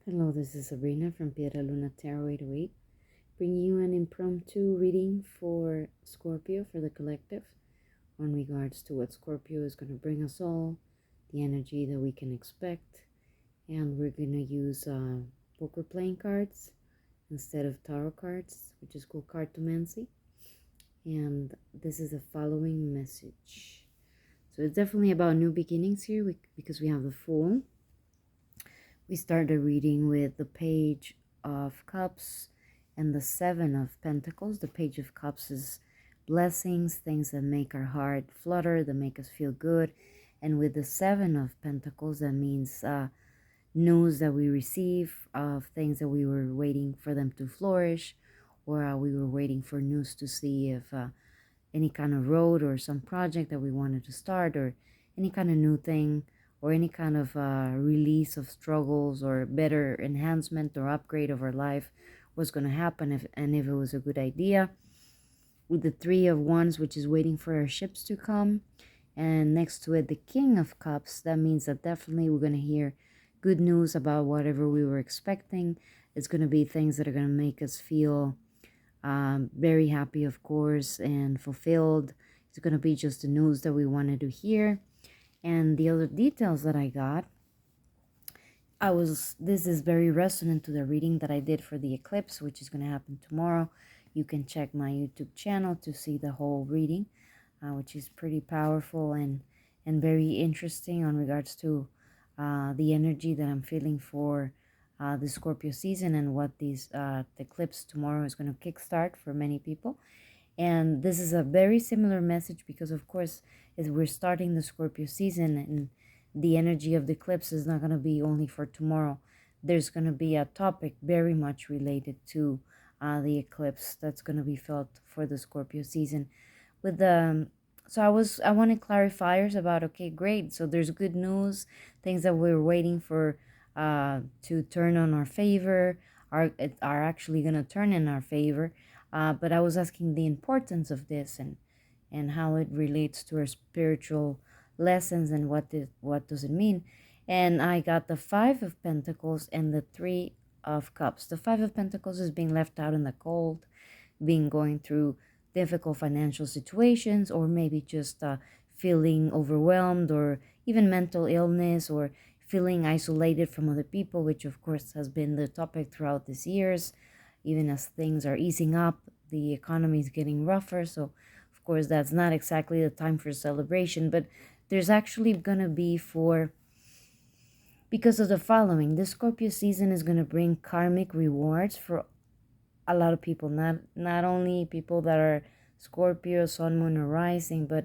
Hello, this is Sabrina from Piedra Luna Tarot 808, bringing you an impromptu reading for Scorpio, for the collective, on regards to what Scorpio is going to bring us all, the energy that we can expect, and we're going to use poker playing cards instead of tarot cards, which is called cartomancy, and this is the following message. So it's definitely about new beginnings here because we have the Fool. We start the reading with the Page of Cups and the Seven of Pentacles. The Page of Cups is blessings, things that make our heart flutter, that make us feel good. And with the Seven of Pentacles, that means news that we receive of things that we were waiting for them to flourish, or we were waiting for news to see if any kind of road or some project that we wanted to start, or any kind of new thing, or any kind of release of struggles, or better enhancement or upgrade of our life was going to happen, if it was a good idea. With the Three of Wands, which is waiting for our ships to come, and next to it the King of Cups, that means that definitely we're going to hear good news about whatever we were expecting. It's going to be things that are going to make us feel very happy, of course, and fulfilled. It's going to be just the news that we wanted to hear. And the other details that I got, this is very resonant to the reading that I did for the eclipse, which is going to happen tomorrow. You can check my YouTube channel to see the whole reading, which is pretty powerful and very interesting on regards to the energy that I'm feeling for the Scorpio season, and what the eclipse tomorrow is going to kickstart for many people. And this is a very similar message because, of course, as we're starting the Scorpio season, and the energy of the eclipse is not going to be only for tomorrow. There's going to be a topic very much related to the eclipse that's going to be felt for the Scorpio season. With the so I wanted clarifiers about, okay, great. So there's good news, things that we're waiting for to turn on our favor are actually going to turn in our favor. But I was asking the importance of this, and how it relates to our spiritual lessons, and what does it mean. And I got the Five of Pentacles and the Three of Cups. The Five of Pentacles is being left out in the cold, being going through difficult financial situations, or maybe just feeling overwhelmed, or even mental illness, or feeling isolated from other people, which of course has been the topic throughout these years. Even as things are easing up, the economy is getting rougher, so of course that's not exactly the time for celebration. But there's actually going to be, because of the following, this Scorpio season is going to bring karmic rewards for a lot of people, not only people that are Scorpio, Sun, Moon, or Rising, but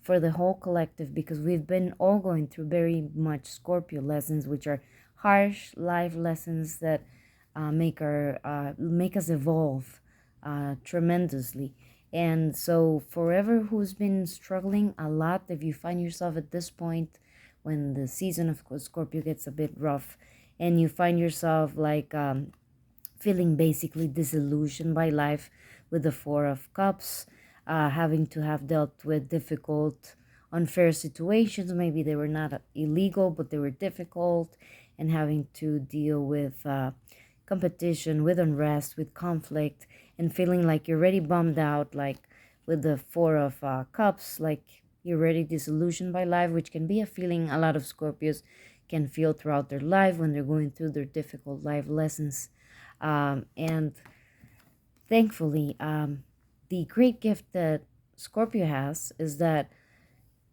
for the whole collective, because we've been all going through very much Scorpio lessons, which are harsh life lessons that make us evolve tremendously. And so forever, who's been struggling a lot, if you find yourself at this point when the season of Scorpio gets a bit rough, and you find yourself like feeling basically disillusioned by life, with the Four of Cups, having to have dealt with difficult, unfair situations. Maybe they were not illegal, but they were difficult, and having to deal with competition, with unrest, with conflict, and feeling like you're already bummed out, like with the Four of Cups, like you're already disillusioned by life, which can be a feeling a lot of Scorpios can feel throughout their life when they're going through their difficult life lessons. And thankfully, the great gift that Scorpio has is that,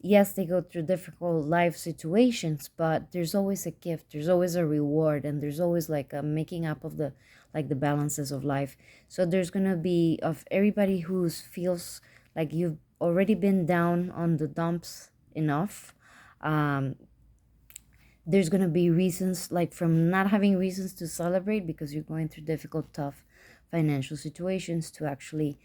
yes, they go through difficult life situations, but there's always a gift, there's always a reward, and there's always like a making up of the balances of life. So there's gonna be, of everybody who feels like you've already been down on the dumps enough, there's gonna be reasons, like from not having reasons to celebrate because you're going through difficult, tough financial situations, to actually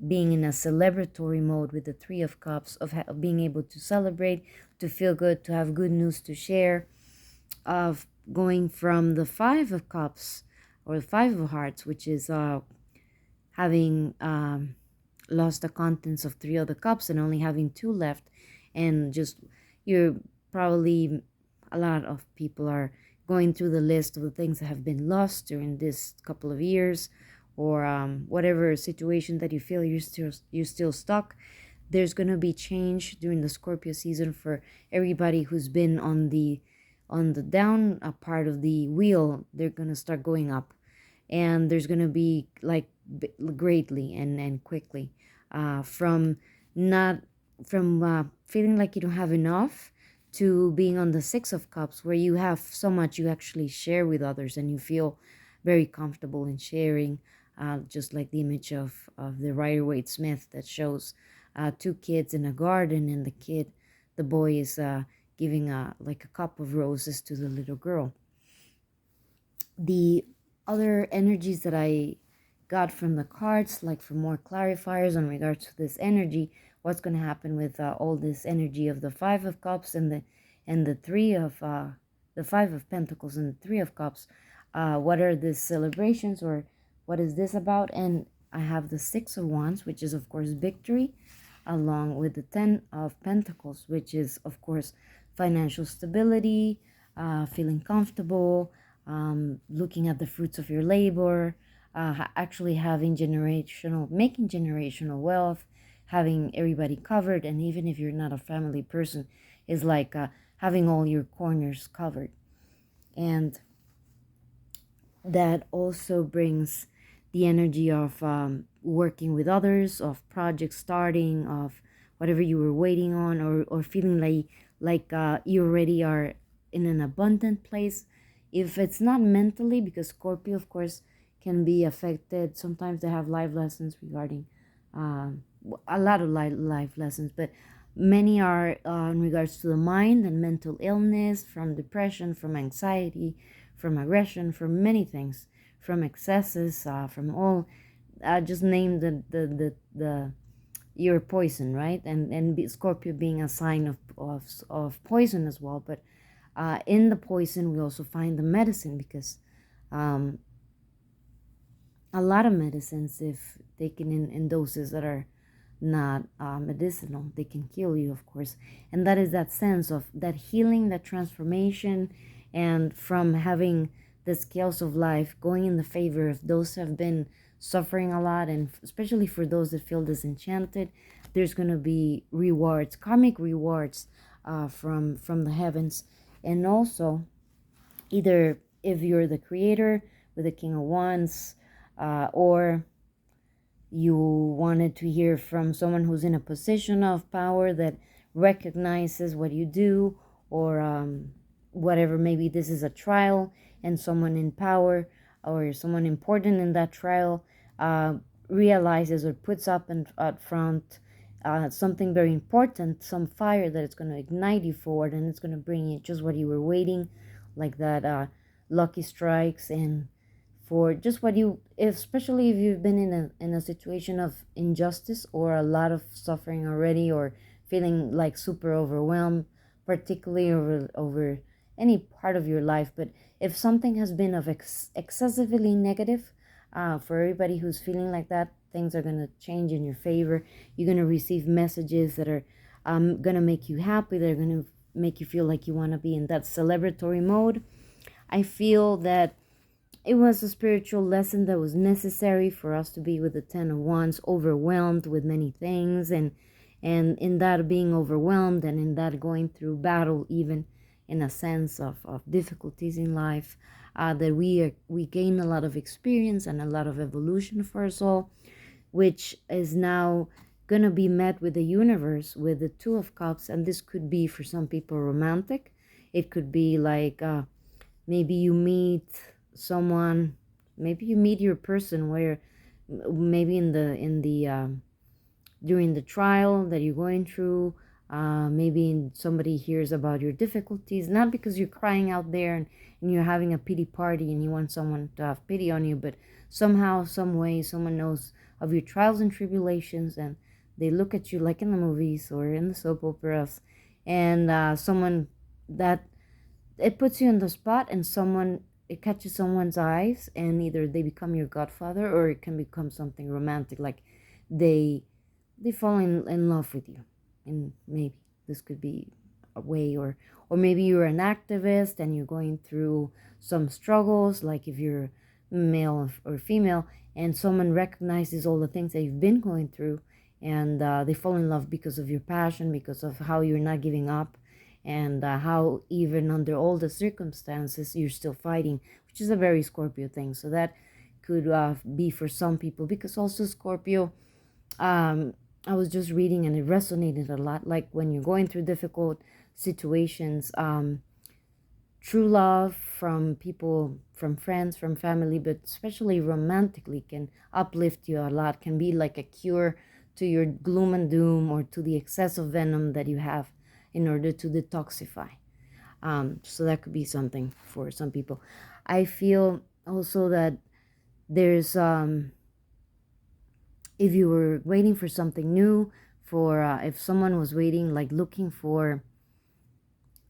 being in a celebratory mode with the Three of Cups, of being able to celebrate, to feel good, to have good news to share, of going from the Five of Cups or the Five of Hearts, which is having lost the contents of Three of the Cups and only having two left, and just you're probably, a lot of people are going through the list of the things that have been lost during this couple of years, or whatever situation that you feel you're still stuck. There's going to be change during the Scorpio season for everybody who's been on the down part of the wheel. They're going to start going up, and there's going to be like greatly and quickly, from not from feeling like you don't have enough, to being on the Six of Cups, where you have so much you actually share with others, and you feel very comfortable in sharing, just like the image of the Rider-Waite-Smith that shows two kids in a garden, and the boy is giving like a cup of roses to the little girl. The other energies that I got from the cards, like for more clarifiers in regards to this energy, what's going to happen with all this energy of the Five of Cups and the three of the Five of Pentacles and the Three of Cups. What are these celebrations, or what is this about? And I have the Six of Wands, which is of course victory, along with the Ten of Pentacles, which is of course financial stability, feeling comfortable, looking at the fruits of your labor, actually making generational wealth, having everybody covered. And even if you're not a family person, is like having all your corners covered. And that also brings the energy of working with others, of projects starting, of whatever you were waiting on, or feeling like you already are in an abundant place. If it's not mentally, because Scorpio of course can be affected, sometimes they have life lessons regarding a lot of life lessons, but many are in regards to the mind and mental illness, from depression, from anxiety, from aggression, from many things, from excesses, from all, just name the your poison, right? And Scorpio being a sign of poison as well. But in the poison we also find the medicine, because a lot of medicines, if taken in doses that are not medicinal, they can kill you, of course. And that is that sense of that healing, that transformation, and from having the scales of life going in the favor of those who have been suffering a lot, and especially for those that feel disenchanted, there's going to be rewards, karmic rewards, from the heavens. And also, either if you're the creator with the King of Wands, or you wanted to hear from someone who's in a position of power that recognizes what you do, or whatever, maybe this is a trial and someone in power or someone important in that trial realizes or puts up at front something very important, some fire that it's going to ignite you forward, and it's going to bring you just what you were waiting, like that lucky strikes, and for just what you, especially if you've been in a situation of injustice or a lot of suffering already, or feeling like super overwhelmed, particularly over any part of your life. But if something has been of excessively negative, for everybody who's feeling like that, things are going to change in your favor. You're going to receive messages that are going to make you happy. They're going to make you feel like you want to be in that celebratory mode. I feel that it was a spiritual lesson that was necessary for us to be with the Ten of Wands, overwhelmed with many things, and in that being overwhelmed, and in that going through battle, even in a sense of difficulties in life, that we gain a lot of experience and a lot of evolution for us all, which is now going to be met with the universe with the Two of Cups. And this could be for some people romantic. It could be like maybe you meet someone, maybe you meet your person, where maybe in the during the trial that you're going through, maybe somebody hears about your difficulties, not because you're crying out there and you're having a pity party and you want someone to have pity on you, but somehow, some way, someone knows of your trials and tribulations, and they look at you like in the movies or in the soap operas, and someone that it puts you on the spot, and it catches someone's eyes, and either they become your godfather, or it can become something romantic, like they fall in love with you. And maybe this could be way, or maybe you're an activist and you're going through some struggles, like if you're male or female, and someone recognizes all the things that you've been going through, and they fall in love because of your passion, because of how you're not giving up, and how even under all the circumstances you're still fighting, which is a very Scorpio thing. So that could be for some people, because also Scorpio, I was just reading and it resonated a lot, like when you're going through difficult situations, true love from people, from friends, from family, but especially romantically, can uplift you a lot, can be like a cure to your gloom and doom, or to the excess of venom that you have, in order to detoxify. So that could be something for some people. I feel also that there's if you were waiting for something new, for if someone was waiting, like looking for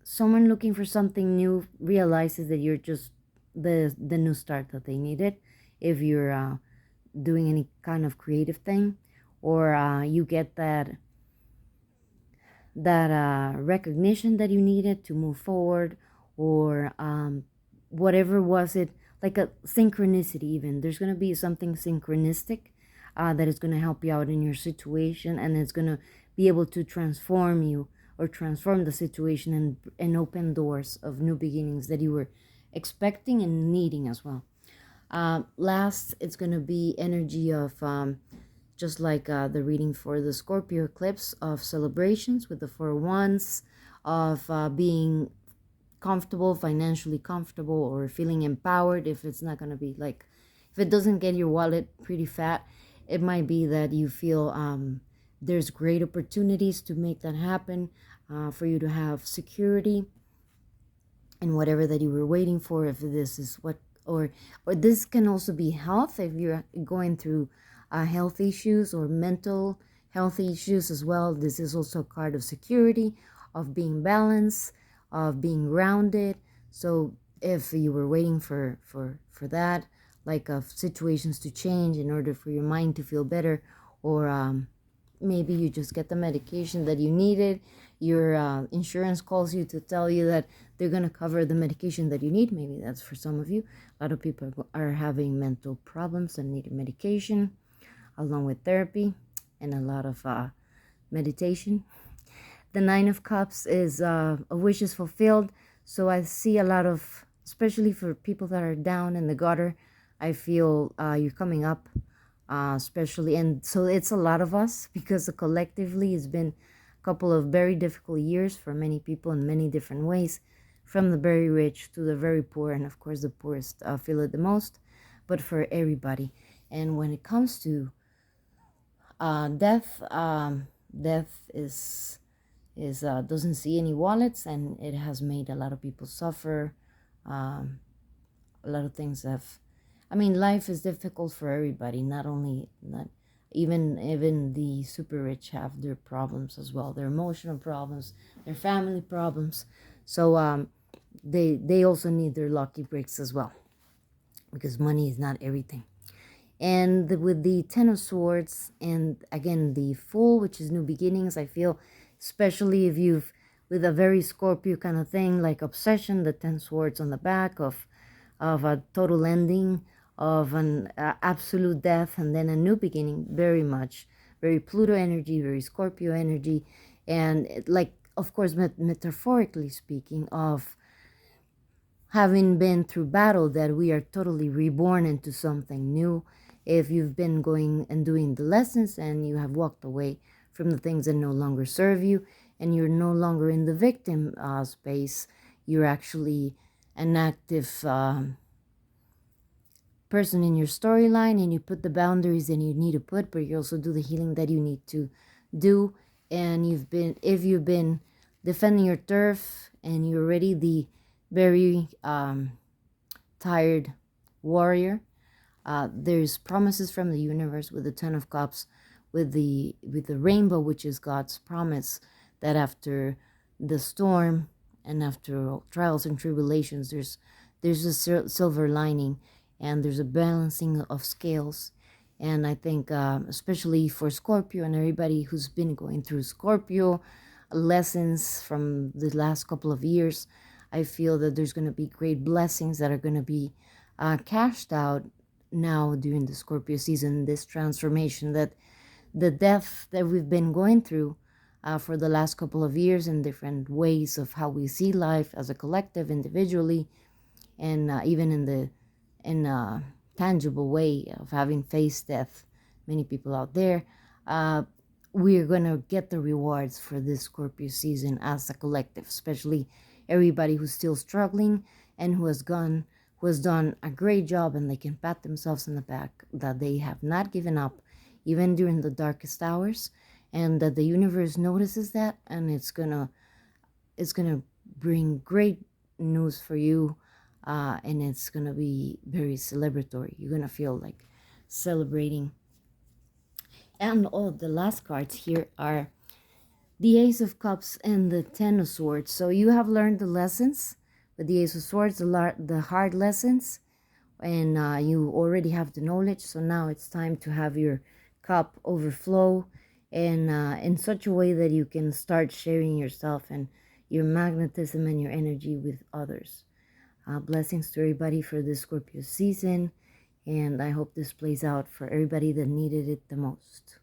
someone looking for something new, realizes that you're just the new start that they needed. If you're doing any kind of creative thing, or you get that recognition that you needed to move forward, or whatever was it, like a synchronicity. Even there's going to be something synchronistic that is going to help you out in your situation, and it's going to be able to transform you, or transform the situation, and open doors of new beginnings that you were expecting and needing as well. Last, it's going to be energy of just like the reading for the Scorpio eclipse, of celebrations with the Four Wands, of being comfortable, financially comfortable, or feeling empowered. If it's not going to be like, if it doesn't get your wallet pretty fat, it might be that you feel there's great opportunities to make that happen, for you to have security in whatever that you were waiting for. If this is what, or this can also be health, if you're going through health issues or mental health issues as well. This is also a card of security, of being balanced, of being grounded. So if you were waiting for that, like of situations to change in order for your mind to feel better, or maybe you just get the medication that you needed, your insurance calls you to tell you that they're going to cover the medication that you need. Maybe that's for some of you. A lot of people are having mental problems and need medication, along with therapy and a lot of meditation. The Nine of Cups is a wish is fulfilled. So I see a lot of, especially for people that are down in the gutter, I feel you're coming up, especially. And so it's a lot of us, because collectively it's been a couple of very difficult years for many people in many different ways, from the very rich to the very poor. And of course, the poorest feel it the most, but for everybody. And when it comes to death, death is doesn't see any wallets, and it has made a lot of people suffer. A lot of things have, I mean, life is difficult for everybody, not even the super rich have their problems as well, their emotional problems, their family problems. So they also need their lucky breaks as well, because money is not everything. And with the Ten of Swords, and again the Fool, which is new beginnings, I feel, especially if you've, with a very Scorpio kind of thing, like obsession, the 10 swords on the back of a total ending, of an absolute death, and then a new beginning, very much, very Pluto energy, very Scorpio energy. And like, of course, metaphorically speaking, of having been through battle, that we are totally reborn into something new. If you've been going and doing the lessons, and you have walked away from the things that no longer serve you, and you're no longer in the victim space, you're actually an active person in your storyline, and you put the boundaries that you need to put, but you also do the healing that you need to do. And if you've been defending your turf, and you're already the very tired warrior, there's promises from the universe with the Ten of Cups, with the rainbow, which is God's promise, that after the storm and after trials and tribulations, there's a silver lining, and there's a balancing of scales. And I think especially for Scorpio and everybody who's been going through Scorpio, lessons from the last couple of years. I feel that there's going to be great blessings that are going to be cashed out now during the Scorpio season. This transformation, that the death that we've been going through for the last couple of years, in different ways of how we see life as a collective, individually, and even in a tangible way of having faced death. Many people out there, we're gonna get the rewards for this Scorpio season as a collective, especially everybody who's still struggling and who has done a great job, and they can pat themselves on the back that they have not given up even during the darkest hours, and that the universe notices that, and it's gonna bring great news for you, and it's gonna be very celebratory. You're gonna feel like celebrating. And all the last cards here are the Ace of Cups and the Ten of Swords. So you have learned the lessons with the Ace of Swords, the hard lessons, and you already have the knowledge. So now it's time to have your cup overflow, and in such a way that you can start sharing yourself and your magnetism and your energy with others. Blessings to everybody for this Scorpio season, and I hope this plays out for everybody that needed it the most.